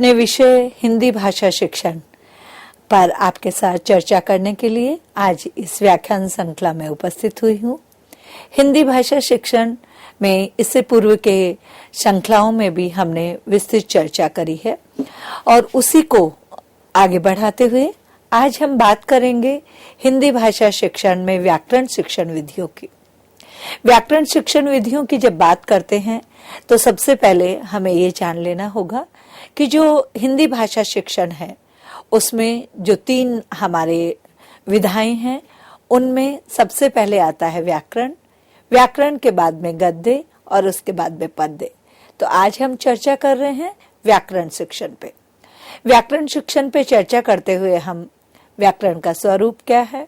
अपने विषय हिंदी भाषा शिक्षण पर आपके साथ चर्चा करने के लिए आज इस व्याख्यान श्रृंखला में उपस्थित हुई हूँ। हिंदी भाषा शिक्षण में इससे पूर्व के श्रृंखलाओं में भी हमने विस्तृत चर्चा करी है और उसी को आगे बढ़ाते हुए आज हम बात करेंगे हिंदी भाषा शिक्षण में व्याकरण शिक्षण विधियों की। व्याकरण शिक्षण विधियों की जब बात करते हैं तो सबसे पहले हमें ये जान लेना होगा कि जो हिंदी भाषा शिक्षण है उसमें जो 3 हमारे विधाएं हैं उनमें सबसे पहले आता है व्याकरण, व्याकरण के बाद में गद्य और उसके बाद में पद्य। तो आज हम चर्चा कर रहे हैं व्याकरण शिक्षण पे। व्याकरण शिक्षण पे चर्चा करते हुए हम व्याकरण का स्वरूप क्या है,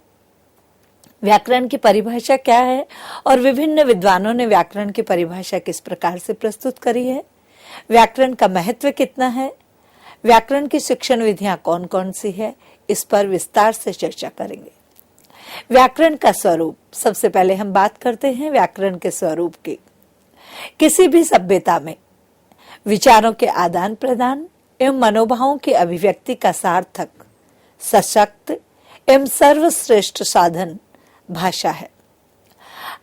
व्याकरण की परिभाषा क्या है और विभिन्न विद्वानों ने व्याकरण की परिभाषा किस प्रकार से प्रस्तुत करी है, व्याकरण का महत्व कितना है, व्याकरण की शिक्षण विधियां कौन कौन सी है, इस पर विस्तार से चर्चा करेंगे। व्याकरण का स्वरूप, सबसे पहले हम बात करते हैं व्याकरण के स्वरूप की। किसी भी सभ्यता में विचारों के आदान प्रदान एवं मनोभावों की अभिव्यक्ति का सार्थक, सशक्त एवं सर्वश्रेष्ठ साधन भाषा है।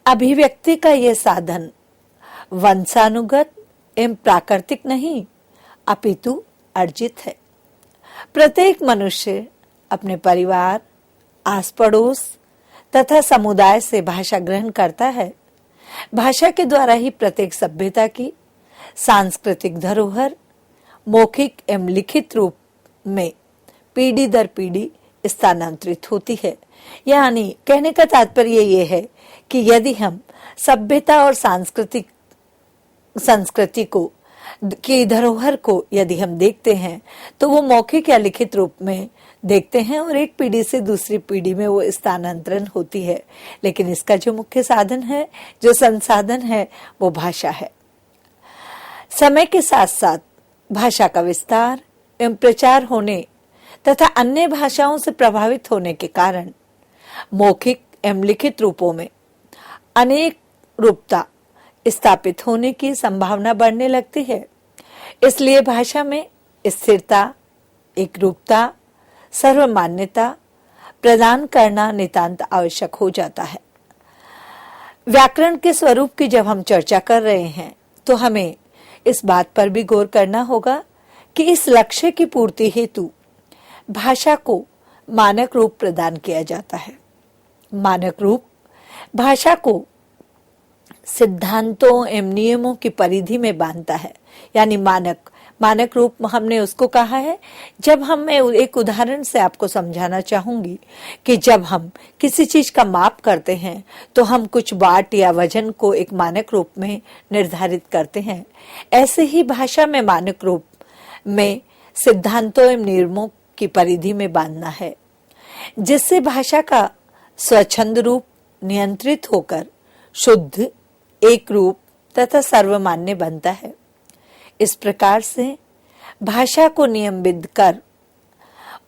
अभिव्यक्ति का यह साधन वंशानुगत एवं प्राकृतिक नहीं अपितु अर्जित है। प्रत्येक मनुष्य अपने परिवार, आस पड़ोस तथा समुदाय से भाषा ग्रहण करता है। भाषा के द्वारा ही प्रत्येक सभ्यता की सांस्कृतिक धरोहर मौखिक एवं लिखित रूप में पीढ़ी दर पीढ़ी स्थानांतरित होती है। यानी कहने का तात्पर्य ये है कि यदि हम सभ्यता और संस्कृति को की धरोहर को यदि हम देखते हैं तो वो मौखिक या लिखित रूप में देखते हैं और एक पीढ़ी से दूसरी पीढ़ी में वो स्थानांतरण होती है। लेकिन इसका जो मुख्य साधन है, जो संसाधन है, वो भाषा है। समय के साथ साथ भाषा का विस्तार एवं प्रचार होने तथा अन्य भाषाओं से प्रभावित होने के कारण मौखिक एवं लिखित रूपों में अनेक रूपता स्थापित होने की संभावना बढ़ने लगती है। इसलिए भाषा में स्थिरता, एक रूपता, सर्वमान्यता प्रदान करना नितांत आवश्यक हो जाता है। व्याकरण के स्वरूप की जब हम चर्चा कर रहे हैं तो हमें इस बात पर भी गौर करना होगा कि इस लक्ष्य की पूर्ति हेतु भाषा को मानक रूप प्रदान किया जाता है। मानक रूप भाषा को सिद्धांतों एवं नियमों की परिधि में बांधता है। यानी मानक रूप हमने उसको कहा है। जब मैं एक उदाहरण से आपको समझाना चाहूंगी कि जब हम किसी चीज का माप करते हैं तो हम कुछ वाट या वजन को एक मानक रूप में निर्धारित करते हैं। ऐसे ही भाषा में मानक रूप में सिद्धांतों एवं नियमों की परिधि में बांधना है, जिससे भाषा का स्वच्छंद रूप नियंत्रित होकर शुद्ध, एक रूप तथा सर्वमान्य बनता है। इस प्रकार से भाषा को नियमित कर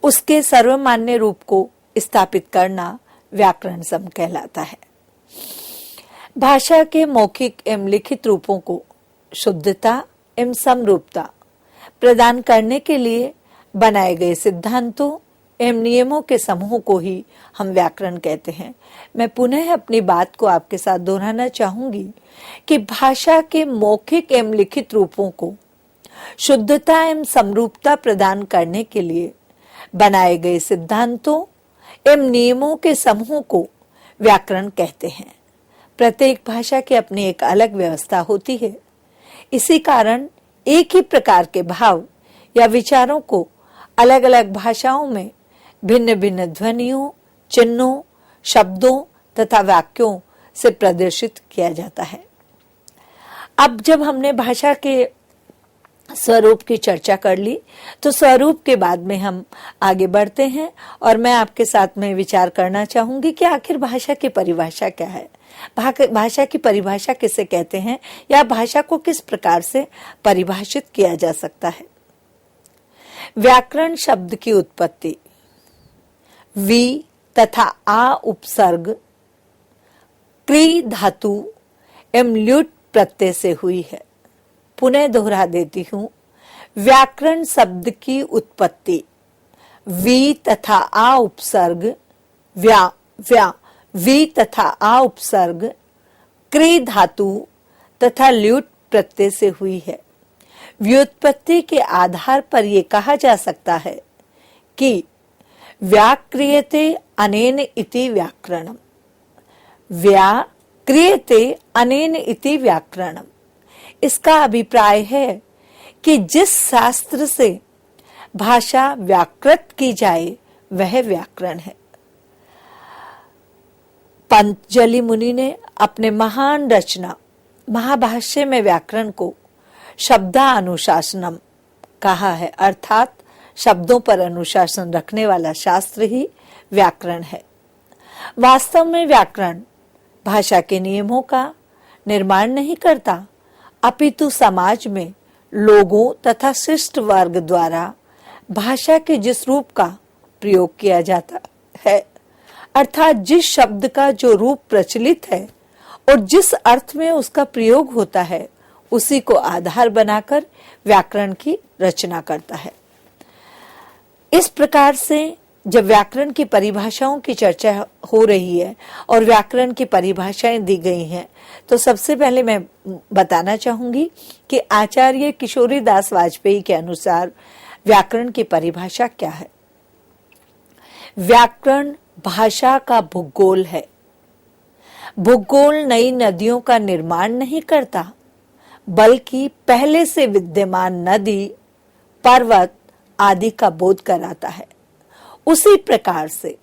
उसके सर्वमान्य रूप को स्थापित करना व्याकरण सम कहलाता है। भाषा के मौखिक एवं लिखित रूपों को शुद्धता एवं समरूपता प्रदान करने के लिए बनाए गए सिद्धांतों एवं नियमों के समूह को ही हम व्याकरण कहते हैं। मैं पुनः अपनी बात को आपके साथ दोहराना चाहूंगी कि भाषा के मौखिक एवं लिखित रूपों को शुद्धता एवं समरूपता प्रदान करने के लिए बनाए गए सिद्धांतों एवं नियमों के समूह को व्याकरण कहते हैं। प्रत्येक भाषा की अपनी एक अलग व्यवस्था होती है। इसी कारण एक ही प्रकार के भाव या विचारों को अलग अलग भाषाओं में भिन्न भिन्न ध्वनियों, चिन्हों, शब्दों तथा वाक्यों से प्रदर्शित किया जाता है। अब जब हमने भाषा के स्वरूप की चर्चा कर ली तो स्वरूप के बाद में हम आगे बढ़ते हैं और मैं आपके साथ में विचार करना चाहूंगी कि आखिर भाषा की परिभाषा क्या है, भाषा की परिभाषा किसे कहते हैं या भाषा को किस प्रकार से परिभाषित किया जा सकता है। व्याकरण शब्द की उत्पत्ति वी तथा आ उपसर्ग क्री धातु एवं ल्युट प्रत्यय से हुई है। पुनः दोहरा देती हूं, व्याकरण शब्द की उत्पत्ति वी तथा आ उपसर्ग व्या व्या वी तथा आ उपसर्ग क्री धातु तथा ल्यूट प्रत्यय से हुई है। व्युत्पत्ति के आधार पर यह कहा जा सकता है कि व्याक्रियते अनेन इति व्याकरणम, व्याक्रियते अनेन इति व्याकरणम। इसका अभिप्राय है कि जिस शास्त्र से भाषा व्याकृत की जाए वह व्याकरण है। पतंजलि मुनि ने अपने महान रचना महाभाष्य में व्याकरण को शब्दानुशासनम कहा है, अर्थात शब्दों पर अनुशासन रखने वाला शास्त्र ही व्याकरण है। वास्तव में व्याकरण भाषा के नियमों का निर्माण नहीं करता, अपितु समाज में लोगों तथा शिष्ट वर्ग द्वारा भाषा के जिस रूप का प्रयोग किया जाता है, अर्थात जिस शब्द का जो रूप प्रचलित है और जिस अर्थ में उसका प्रयोग होता है, उसी को आधार बनाकर व्याकरण की रचना करता है। इस प्रकार से जब व्याकरण की परिभाषाओं की चर्चा हो रही है और व्याकरण की परिभाषाएं दी गई हैं, तो सबसे पहले मैं बताना चाहूंगी कि आचार्य किशोरीदास वाजपेयी के अनुसार व्याकरण की परिभाषा क्या है। व्याकरण भाषा का भूगोल है। भूगोल नई नदियों का निर्माण नहीं करता, बल्कि पहले से विद्यमान नदी, पर्वत आदि का बोध कराता है। उसी प्रकार से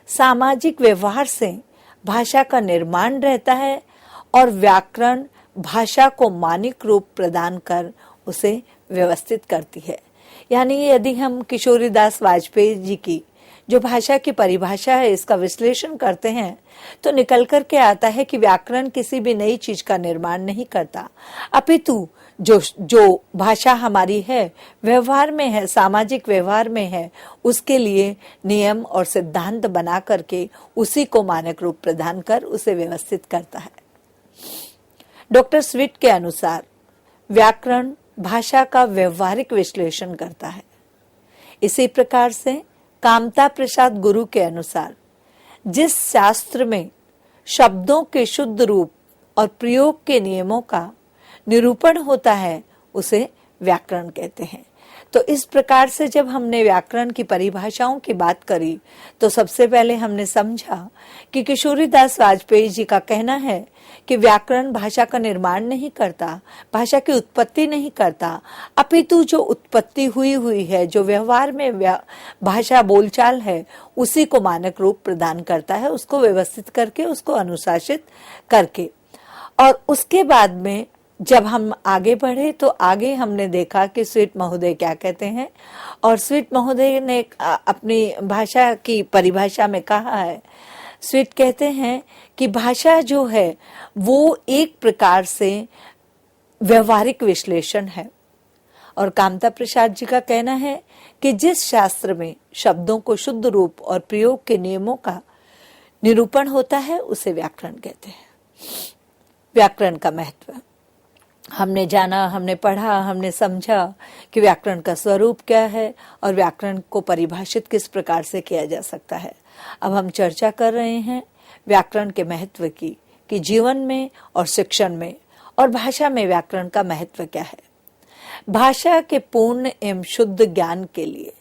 सामाजिक व्यवहार से भाषा का निर्माण रहता है और व्याकरण भाषा को मानक रूप प्रदान कर उसे व्यवस्थित करती है। यानी यदि हम किशोरीदास वाजपेयी जी की जो भाषा की परिभाषा है इसका विश्लेषण करते हैं तो निकल कर के आता है कि व्याकरण किसी भी नई चीज का निर्माण नहीं करता, अपितु जो भाषा हमारी है व्यवहार में है, सामाजिक व्यवहार में है, उसके लिए नियम और सिद्धांत बना करके उसी को मानक रूप प्रदान कर उसे व्यवस्थित करता है। डॉक्टर स्विट के अनुसार व्याकरण भाषा का व्यवहारिक विश्लेषण करता है। इसी प्रकार से कामता प्रसाद गुरु के अनुसार जिस शास्त्र में शब्दों के शुद्ध रूप और प्रयोग के नियमों का निरूपण होता है उसे व्याकरण कहते हैं। तो इस प्रकार से जब हमने व्याकरण की परिभाषाओं की बात करी तो सबसे पहले हमने समझा कि किशोरीदास वाजपेयी जी का कहना है कि व्याकरण भाषा का निर्माण नहीं करता, भाषा की उत्पत्ति नहीं करता, अपितु जो उत्पत्ति हुई है, जो व्यवहार में भाषा बोलचाल है, उसी को मानक रूप प्रदान करता है, उसको व्यवस्थित करके, उसको अनुशासित करके। और उसके बाद में जब हम आगे बढ़े तो आगे हमने देखा कि स्विट महोदय क्या कहते हैं, और स्विट महोदय ने अपनी भाषा की परिभाषा में कहा है, स्विट कहते हैं कि भाषा जो है वो एक प्रकार से व्यवहारिक विश्लेषण है। और कामता प्रसाद जी का कहना है कि जिस शास्त्र में शब्दों को शुद्ध रूप और प्रयोग के नियमों का निरूपण होता है उसे व्याकरण कहते हैं। व्याकरण का महत्व हमने जाना, हमने पढ़ा, हमने समझा कि व्याकरण का स्वरूप क्या है और व्याकरण को परिभाषित किस प्रकार से किया जा सकता है। अब हम चर्चा कर रहे हैं व्याकरण के महत्व की कि जीवन में और शिक्षण में और भाषा में व्याकरण का महत्व क्या है। भाषा के पूर्ण एवं शुद्ध ज्ञान के लिए,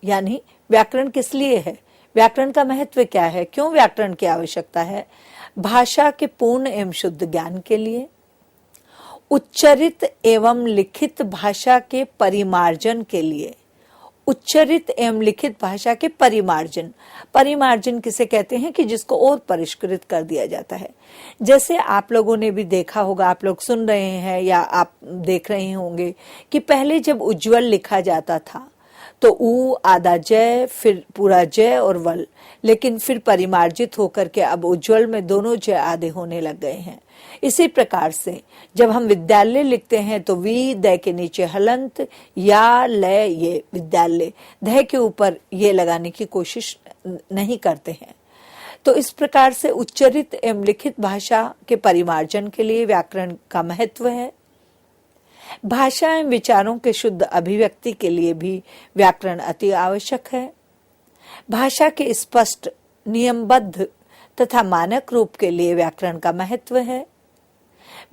यानी व्याकरण किस लिए है, व्याकरण का महत्व क्या है, क्यों व्याकरण की आवश्यकता है। भाषा के पूर्ण एवं शुद्ध ज्ञान के लिए, उच्चरित एवं लिखित भाषा के परिमार्जन के लिए। उच्चरित एवं लिखित भाषा के परिमार्जन, परिमार्जन किसे कहते हैं कि जिसको और परिष्कृत कर दिया जाता है। जैसे आप लोगों ने भी देखा होगा, आप लोग सुन रहे हैं या आप देख रहे होंगे कि पहले जब उज्ज्वल लिखा जाता था तो ऊ आधा जय, फिर पूरा जय और वल, लेकिन फिर परिमार्जित होकर के अब उज्ज्वल में दोनों जय आधे होने लग गए हैं। इसी प्रकार से जब हम विद्यालय लिखते हैं तो वी द के नीचे हलंत, या लय ये विद्यालय, ध के ऊपर ये लगाने की कोशिश नहीं करते हैं। तो इस प्रकार से उच्चरित एवं लिखित भाषा के परिमार्जन के लिए व्याकरण का महत्व है। भाषा एवं विचारों के शुद्ध अभिव्यक्ति के लिए भी व्याकरण अति आवश्यक है। भाषा के स्पष्ट, नियमबद्ध तथा मानक रूप के लिए व्याकरण का महत्व है।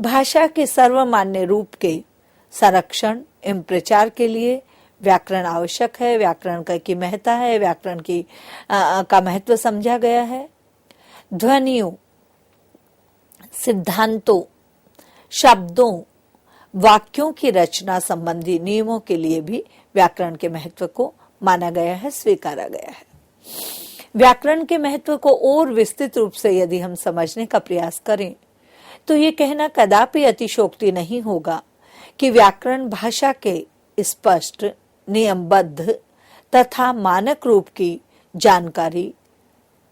भाषा के सर्वमान्य रूप के संरक्षण एवं प्रचार के लिए व्याकरण आवश्यक है। व्याकरण की महत्ता है, व्याकरण का महत्व समझा गया है। ध्वनियों, सिद्धांतों, शब्दों, वाक्यों की रचना संबंधी नियमों के लिए भी व्याकरण के महत्व को माना गया है, स्वीकारा गया है। व्याकरण के महत्व को और विस्तृत रूप से यदि हम समझने का प्रयास करें तो ये कहना कदापि अतिशयोक्ति नहीं होगा कि व्याकरण भाषा के स्पष्ट, नियमबद्ध तथा मानक रूप की जानकारी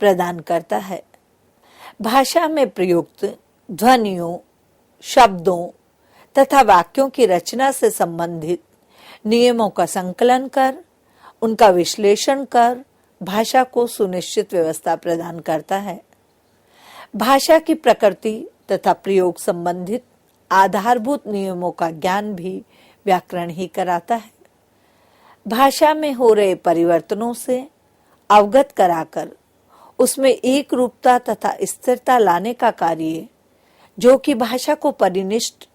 प्रदान करता है। भाषा में प्रयुक्त ध्वनियों, शब्दों तथा वाक्यों की रचना से संबंधित नियमों का संकलन कर, उनका विश्लेषण कर भाषा को सुनिश्चित व्यवस्था प्रदान करता है। भाषा की प्रकृति तथा प्रयोग संबंधित आधारभूत नियमों का ज्ञान भी व्याकरण ही कराता है। भाषा में हो रहे परिवर्तनों से अवगत कराकर उसमें एक रूपता तथा स्थिरता लाने का कार्य, जो कि भाषा को परिनिष्ठ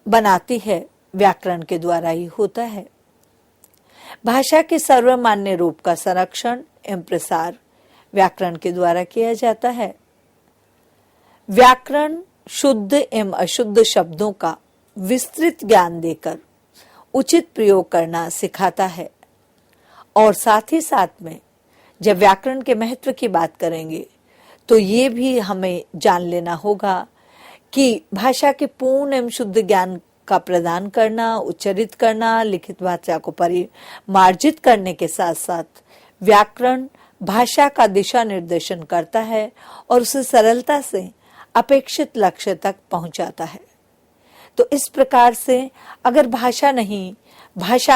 बनाती है, व्याकरण के द्वारा ही होता है। भाषा के सर्वमान्य रूप का संरक्षण एवं प्रसार व्याकरण के द्वारा किया जाता है। व्याकरण शुद्ध एवं अशुद्ध शब्दों का विस्तृत ज्ञान देकर उचित प्रयोग करना सिखाता है। और साथ ही साथ में जब व्याकरण के महत्व की बात करेंगे तो ये भी हमें जान लेना होगा कि भाषा के पूर्ण एवं शुद्ध ज्ञान का प्रदान करना, उच्चरित करना, लिखित भाषा को परिमार्जित करने के साथ साथ व्याकरण भाषा का दिशा निर्देशन करता है और उसे सरलता से अपेक्षित लक्ष्य तक पहुंचाता है। तो इस प्रकार से अगर भाषा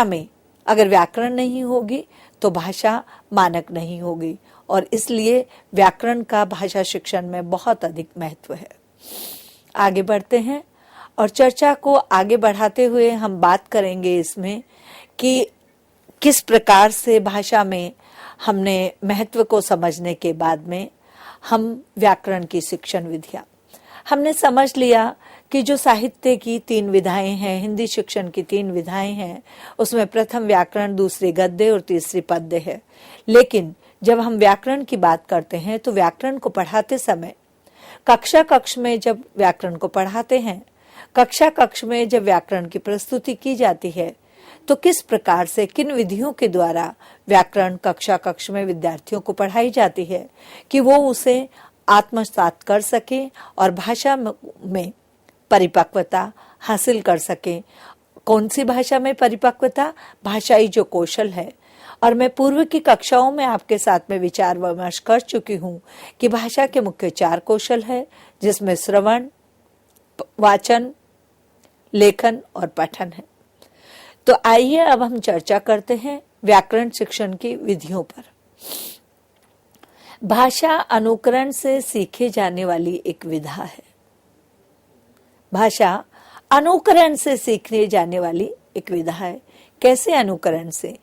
में अगर व्याकरण नहीं होगी तो भाषा मानक नहीं होगी, और इसलिए व्याकरण का भाषा शिक्षण में बहुत अधिक महत्व है। आगे बढ़ते हैं और चर्चा को आगे बढ़ाते हुए हम बात करेंगे इसमें कि किस प्रकार से भाषा में हमने महत्व को समझने के बाद में हम व्याकरण की शिक्षण विधियां हमने समझ लिया कि जो साहित्य की 3 विधाएं हैं, हिंदी शिक्षण की 3 विधाएं हैं, उसमें प्रथम व्याकरण, दूसरी गद्य और तीसरी पद्य है। लेकिन जब हम व्याकरण की बात करते हैं तो व्याकरण को पढ़ाते समय कक्ष में जब व्याकरण को पढ़ाते हैं, कक्ष में जब व्याकरण की प्रस्तुति की जाती है तो किस प्रकार से, किन विधियों के द्वारा व्याकरण कक्ष में विद्यार्थियों को पढ़ाई जाती है कि वो उसे आत्मसात कर सके और भाषा में परिपक्वता हासिल कर सके। कौन सी भाषा में परिपक्वता? भाषाई जो कौशल है। और मैं पूर्व की कक्षाओं में आपके साथ में विचार विमर्श कर चुकी हूँ कि भाषा के मुख्य 4 कौशल है, जिसमें श्रवण, वाचन, लेखन और पठन है। तो आइए अब हम चर्चा करते हैं व्याकरण शिक्षण की विधियों पर। भाषा अनुकरण से सीखे जाने वाली एक विधा है। भाषा अनुकरण से सीखने जाने वाली एक विधा है। कैसे अनुकरण से?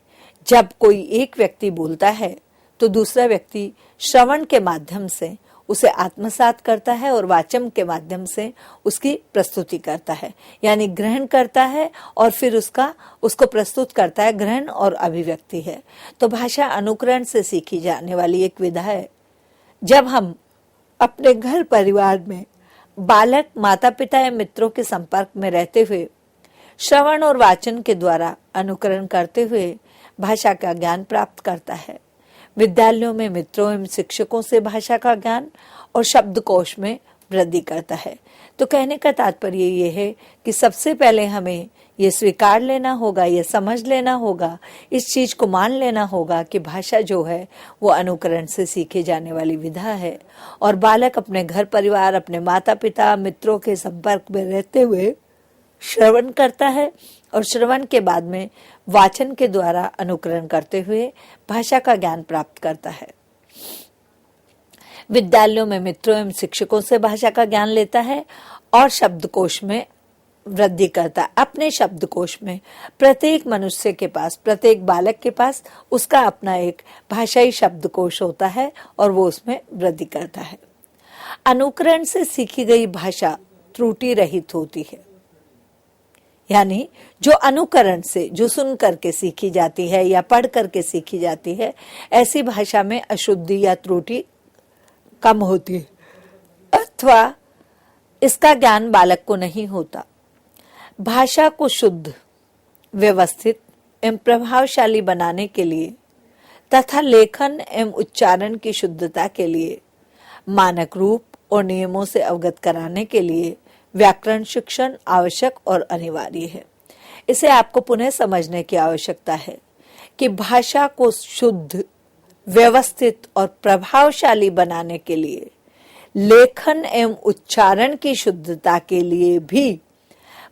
जब कोई एक व्यक्ति बोलता है तो दूसरा व्यक्ति श्रवण के माध्यम से उसे आत्मसात करता है और वाचन के माध्यम से उसकी प्रस्तुति करता है, यानी ग्रहण करता है और फिर उसको प्रस्तुत करता है। ग्रहण और अभिव्यक्ति है। तो भाषा अनुकरण से सीखी जाने वाली एक विधा है। जब हम अपने घर परिवार में बालक माता पिता या मित्रों के संपर्क में रहते हुए श्रवण और वाचन के द्वारा अनुकरण करते हुए भाषा का ज्ञान प्राप्त करता है। विद्यालयों में मित्रों एवं शिक्षकों से भाषा का ज्ञान और शब्दकोश में वृद्धि करता है। तो कहने का तात्पर्य ये है कि सबसे पहले हमें ये स्वीकार लेना होगा, ये समझ लेना होगा, इस चीज को मान लेना होगा कि भाषा जो है वो अनुकरण से सीखे जाने वाली विधा है। और बालक अपने घर परिवार, अपने माता पिता, मित्रों के संपर्क में रहते हुए श्रवण करता है और श्रवण के बाद में वाचन के द्वारा अनुकरण करते हुए भाषा का ज्ञान प्राप्त करता है। विद्यालयों में मित्रों एवं शिक्षकों से भाषा का ज्ञान लेता है और शब्दकोश में वृद्धि करता है। अपने शब्दकोश में प्रत्येक मनुष्य के पास, प्रत्येक बालक के पास उसका अपना एक भाषाई शब्दकोश होता है और वो उसमें वृद्धि करता है। अनुकरण से सीखी गई भाषा त्रुटि रहित होती है, यानी जो अनुकरण से, जो सुन करके सीखी जाती है या पढ़ करके सीखी जाती है, ऐसी भाषा में अशुद्धि या त्रुटि कम होती है अथवा इसका ज्ञान बालक को नहीं होता। भाषा को शुद्ध, व्यवस्थित एवं प्रभावशाली बनाने के लिए तथा लेखन एवं उच्चारण की शुद्धता के लिए, मानक रूप और नियमों से अवगत कराने के लिए व्याकरण शिक्षण आवश्यक और अनिवार्य है। इसे आपको पुनः समझने की आवश्यकता है कि भाषा को शुद्ध, व्यवस्थित और प्रभावशाली बनाने के लिए, लेखन एवं उच्चारण की शुद्धता के लिए भी,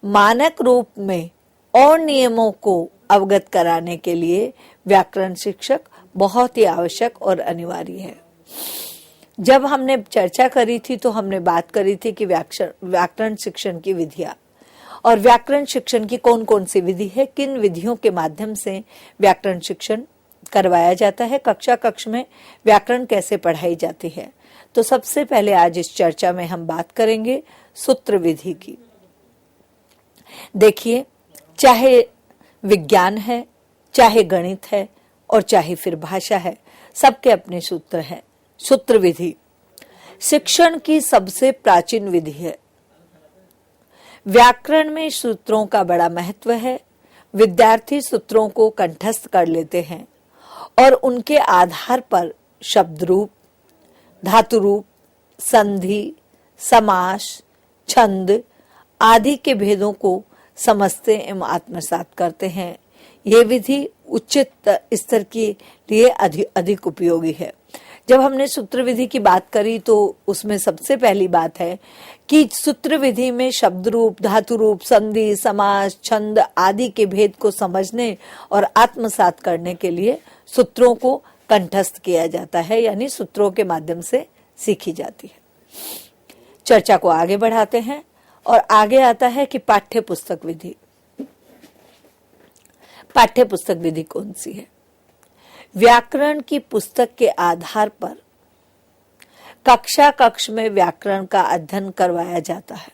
मानक रूप में और नियमों को अवगत कराने के लिए व्याकरण शिक्षक बहुत ही आवश्यक और अनिवार्य है। जब हमने चर्चा करी थी तो हमने बात करी थी कि व्याकरण शिक्षण की विधियां और व्याकरण शिक्षण की कौन कौन सी विधि है, किन विधियों के माध्यम से व्याकरण शिक्षण करवाया जाता है, कक्षा कक्ष में व्याकरण कैसे पढ़ाई जाती है। तो सबसे पहले आज इस चर्चा में हम बात करेंगे सूत्र विधि की। देखिए, चाहे विज्ञान है, चाहे गणित है और चाहे फिर भाषा है, सबके अपने सूत्र हैं। सूत्र विधि शिक्षण की सबसे प्राचीन विधि है। व्याकरण में सूत्रों का बड़ा महत्व है। विद्यार्थी सूत्रों को कंठस्थ कर लेते हैं और उनके आधार पर शब्द रूप, धातु रूप, संधि, समास, छंद आदि के भेदों को समझते एवं आत्मसात करते हैं। ये विधि उच्च स्तर के लिए अधिक उपयोगी है। जब हमने सूत्र विधि की बात करी तो उसमें सबसे पहली बात है कि सूत्र विधि में शब्द रूप, धातु रूप, संधि, समास, छंद आदि के भेद को समझने और आत्मसात करने के लिए सूत्रों को कंठस्थ किया जाता है, यानी सूत्रों के माध्यम से सीखी जाती है। चर्चा को आगे बढ़ाते हैं और आगे आता है कि पाठ्य पुस्तक विधि। पाठ्य पुस्तक विधि कौन सी है? व्याकरण की पुस्तक के आधार पर कक्षा कक्ष में व्याकरण का अध्ययन करवाया जाता है।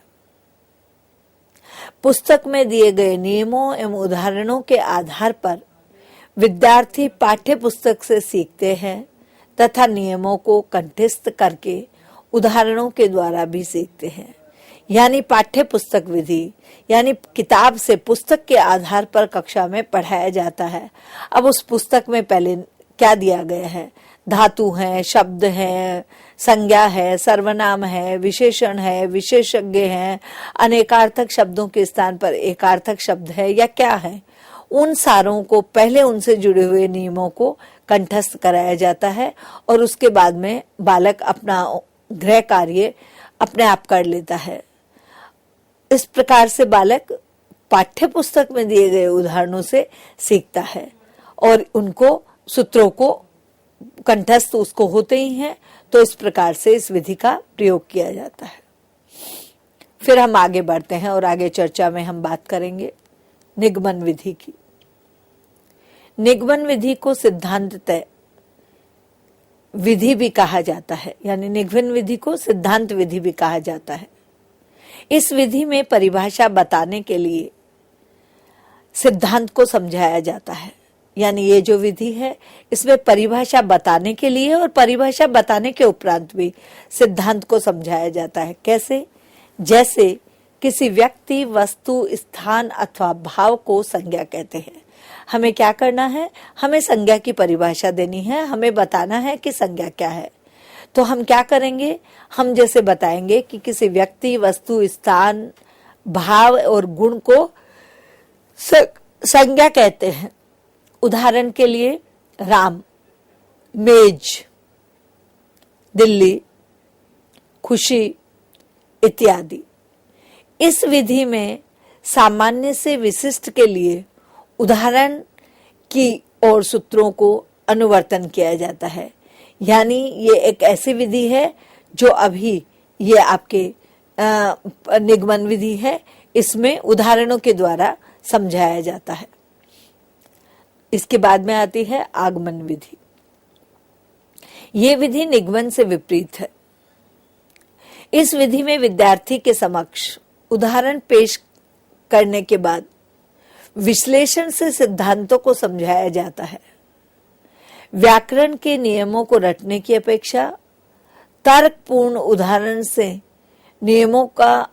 पुस्तक में दिए गए नियमों एवं उदाहरणों के आधार पर विद्यार्थी पाठ्य पुस्तक से सीखते हैं तथा नियमों को कंठस्थ करके उदाहरणों के द्वारा भी सीखते हैं। यानी पाठ्य पुस्तक विधि यानी किताब से, पुस्तक के आधार पर कक्षा में पढ़ाया जाता है। अब उस पुस्तक में पहले क्या दिया गया है? धातु है, शब्द है, संज्ञा है, सर्वनाम है, विशेषण है, विशेषज्ञ है, अनेकार्थक शब्दों के स्थान पर एकार्थक शब्द है या क्या है? उन सारों को पहले उनसे जुड़े हुए नियमों को कंठस्थ कराया जाता है और उसके बाद में बालक अपना गृह कार्य अपने आप कर लेता है। इस प्रकार से बालक पाठ्य पुस्तक में दिए गए उदाहरणों से सीखता है और उनको सूत्रों को कंठस्थ उसको होते ही हैं, तो इस प्रकार से इस विधि का प्रयोग किया जाता है। फिर हम आगे बढ़ते हैं और आगे चर्चा में हम बात करेंगे निगमन विधि की। निगमन विधि को सिद्धांततः विधि भी कहा जाता है, यानी निगमन विधि को सिद्धांत विधि भी कहा जाता है। इस विधि में परिभाषा बताने के लिए सिद्धांत को समझाया जाता है। यानी ये जो विधि है इसमें परिभाषा बताने के लिए और परिभाषा बताने के उपरांत भी सिद्धांत को समझाया जाता है। कैसे? जैसे किसी व्यक्ति, वस्तु, स्थान अथवा भाव को संज्ञा कहते हैं। हमें क्या करना है? हमें संज्ञा की परिभाषा देनी है, हमें बताना है कि संज्ञा क्या है। तो हम क्या करेंगे? हम जैसे बताएंगे कि किसी व्यक्ति, वस्तु, स्थान, भाव और गुण को संज्ञा कहते हैं। उदाहरण के लिए राम, मेज, दिल्ली, खुशी इत्यादि। इस विधि में सामान्य से विशिष्ट के लिए उदाहरण की और सूत्रों को अनुवर्तन किया जाता है। यानी ये एक ऐसी विधि है जो अभी ये आपके निगमन विधि है, इसमें उदाहरणों के द्वारा समझाया जाता है। इसके बाद में आती है आगमन विधि। ये विधि निगमन से विपरीत है। इस विधि में विद्यार्थी के समक्ष उदाहरण पेश करने के बाद विश्लेषण से सिद्धांतों को समझाया जाता है। व्याकरण के नियमों को रटने की अपेक्षा तर्कपूर्ण उदाहरण से नियमों का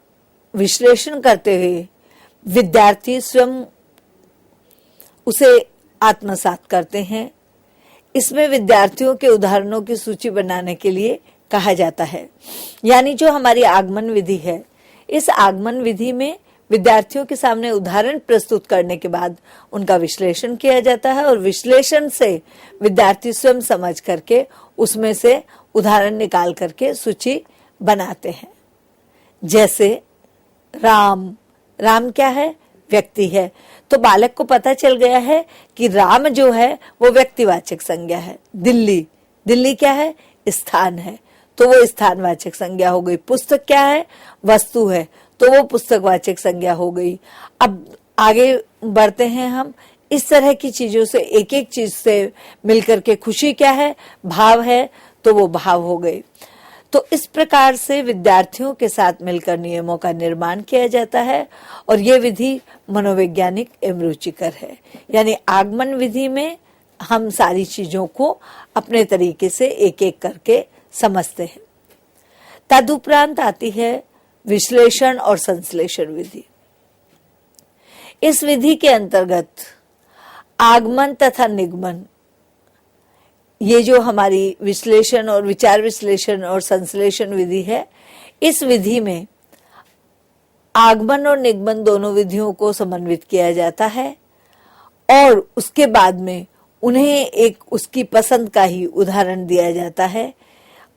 विश्लेषण करते हुए विद्यार्थी स्वयं उसे आत्मसात करते हैं। इसमें विद्यार्थियों के उदाहरणों की सूची बनाने के लिए कहा जाता है। यानी जो हमारी आगमन विधि है, इस आगमन विधि में विद्यार्थियों के सामने उदाहरण प्रस्तुत करने के बाद उनका विश्लेषण किया जाता है और विश्लेषण से विद्यार्थी स्वयं समझ करके उसमें से उदाहरण निकाल करके सूची बनाते हैं। जैसे राम, राम क्या है? व्यक्ति है। तो बालक को पता चल गया है कि राम जो है वो व्यक्तिवाचक संज्ञा है। दिल्ली, दिल्ली क्या है? स्थान है, तो वो स्थानवाचक संज्ञा हो गई। पुस्तक क्या है? वस्तु है, तो वो पुस्तकवाचक संज्ञा हो गई। अब आगे बढ़ते हैं हम। इस तरह की चीजों से, एक एक चीज से मिलकर के खुशी क्या है? भाव है, तो वो भाव हो गए। तो इस प्रकार से विद्यार्थियों के साथ मिलकर नियमों का निर्माण किया जाता है और ये विधि मनोवैज्ञानिक एवं रुचिकर है। यानी आगमन विधि में हम सारी चीजों को अपने तरीके से एक एक करके समझते हैं। तदुपरांत आती है विश्लेषण और संश्लेषण विधि। इस विधि के अंतर्गत आगमन तथा निगमन, ये जो हमारी विश्लेषण और विचार विश्लेषण और संश्लेषण विधि है, इस विधि में आगमन और निगमन दोनों विधियों को समन्वित किया जाता है और उसके बाद में उन्हें एक उसकी पसंद का ही उदाहरण दिया जाता है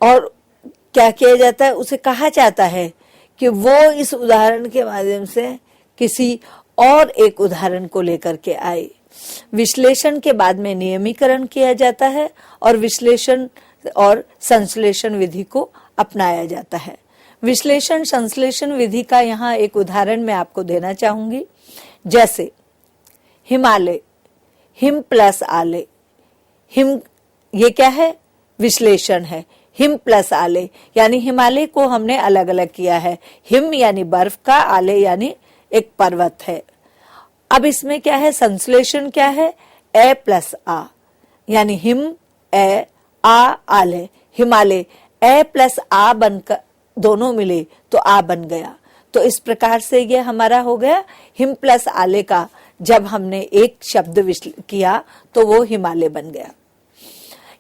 और क्या किया जाता है? उसे कहा जाता है कि वो इस उदाहरण के माध्यम से किसी और एक उदाहरण को लेकर के आए। विश्लेषण के बाद में नियमीकरण किया जाता है और विश्लेषण और संश्लेषण विधि को अपनाया जाता है। विश्लेषण संश्लेषण विधि का यहाँ एक उदाहरण मैं आपको देना चाहूंगी। जैसे हिमालय, हिम प्लस आले। हिम ये क्या है? विश्लेषण है। हिम प्लस आले यानी हिमालय को हमने अलग अलग किया है। हिम यानी बर्फ का, आले यानी एक पर्वत है। अब इसमें क्या है? संश्लेषण क्या है? ए प्लस आ, यानी हिम ए आ आले। हिमालय ए प्लस आ बनकर दोनों मिले तो आ बन गया। तो इस प्रकार से ये हमारा हो गया हिम प्लस आले का। जब हमने एक शब्द किया तो वो हिमालय बन गया।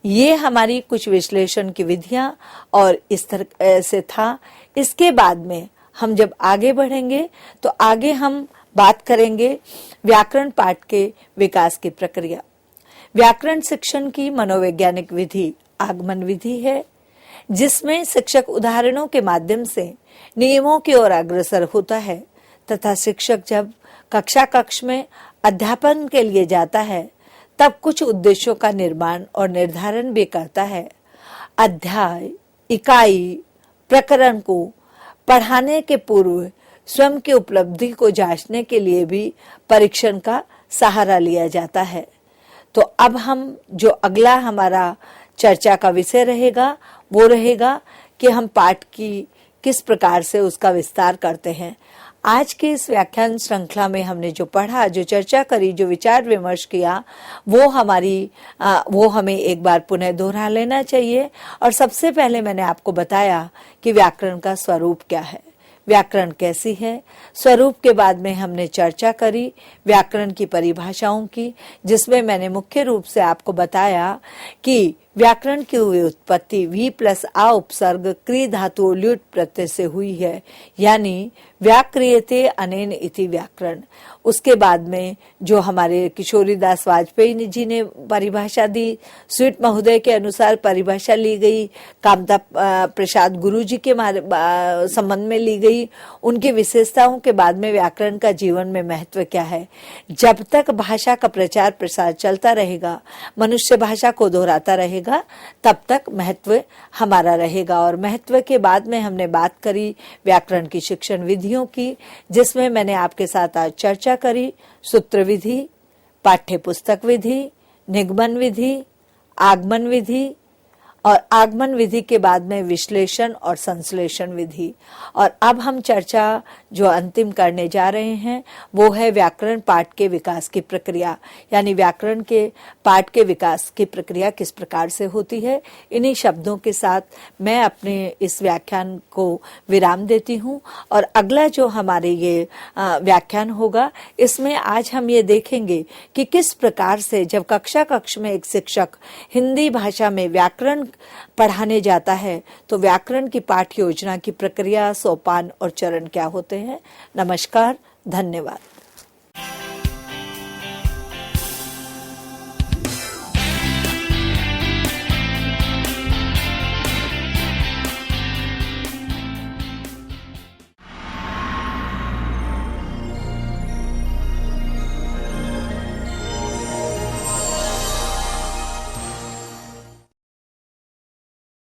ये हमारी कुछ विश्लेषण की विधियां और इस तरह से था। इसके बाद में हम जब आगे बढ़ेंगे तो आगे हम बात करेंगे व्याकरण पाठ के विकास की प्रक्रिया। व्याकरण शिक्षण की मनोवैज्ञानिक विधि आगमन विधि है, जिसमें शिक्षक उदाहरणों के माध्यम से नियमों की ओर अग्रसर होता है तथा शिक्षक जब कक्ष में अध्यापन के लिए जाता है तब कुछ उद्देश्यों का निर्माण और निर्धारण भी करता है। अध्याय, इकाई, प्रकरण को पढ़ाने के पूर्व स्वयं की उपलब्धि को जांचने के लिए भी परीक्षण का सहारा लिया जाता है। तो अब हम जो अगला हमारा चर्चा का विषय रहेगा वो रहेगा कि हम पाठ की किस प्रकार से उसका विस्तार करते हैं। आज के इस व्याख्यान श्रृंखला में हमने जो पढ़ा, जो चर्चा करी, जो विचार विमर्श किया, वो हमें एक बार पुनः दोहरा लेना चाहिए। और सबसे पहले मैंने आपको बताया कि व्याकरण का स्वरूप क्या है, व्याकरण कैसी है। स्वरूप के बाद में हमने चर्चा करी व्याकरण की परिभाषाओं की, जिसमें मैंने मुख्य रूप से आपको बताया कि व्याकरण की हुई उत्पत्ति वी प्लस आ उपसर्ग क्री धातु ल्युट प्रत्यय से हुई है, यानी व्याक्रियते अनेन इति व्याकरण। उसके बाद में जो हमारे किशोरी दास वाजपेयी जी ने परिभाषा दी, स्वीट महोदय के अनुसार परिभाषा ली गई, कामता प्रसाद गुरु जी के संबंध में ली गई, उनकी विशेषताओं के बाद में व्याकरण का जीवन में महत्व क्या है। जब तक भाषा का प्रचार प्रसार चलता रहेगा, मनुष्य भाषा को दोहराता रहेगा, तब तक महत्व हमारा रहेगा। और महत्व के बाद में हमने बात करी व्याकरण की शिक्षण विधियों की, जिसमें मैंने आपके साथ आज चर्चा करी सूत्र विधि, पाठ्य पुस्तक विधि, निगमन विधि, आगमन विधि, और आगमन विधि के बाद में विश्लेषण और संश्लेषण विधि। और अब हम चर्चा जो अंतिम करने जा रहे हैं वो है व्याकरण पाठ के विकास की प्रक्रिया, यानी व्याकरण के पाठ के विकास की प्रक्रिया किस प्रकार से होती है। इन्हीं शब्दों के साथ मैं अपने इस व्याख्यान को विराम देती हूँ। और अगला जो हमारे ये व्याख्यान होगा, इसमें आज हम ये देखेंगे कि किस प्रकार से जब कक्षा में एक शिक्षक हिंदी भाषा में व्याकरण पढ़ाने जाता है तो व्याकरण की पाठ योजना की प्रक्रिया, सोपान और चरण क्या होते हैं। नमस्कार, धन्यवाद।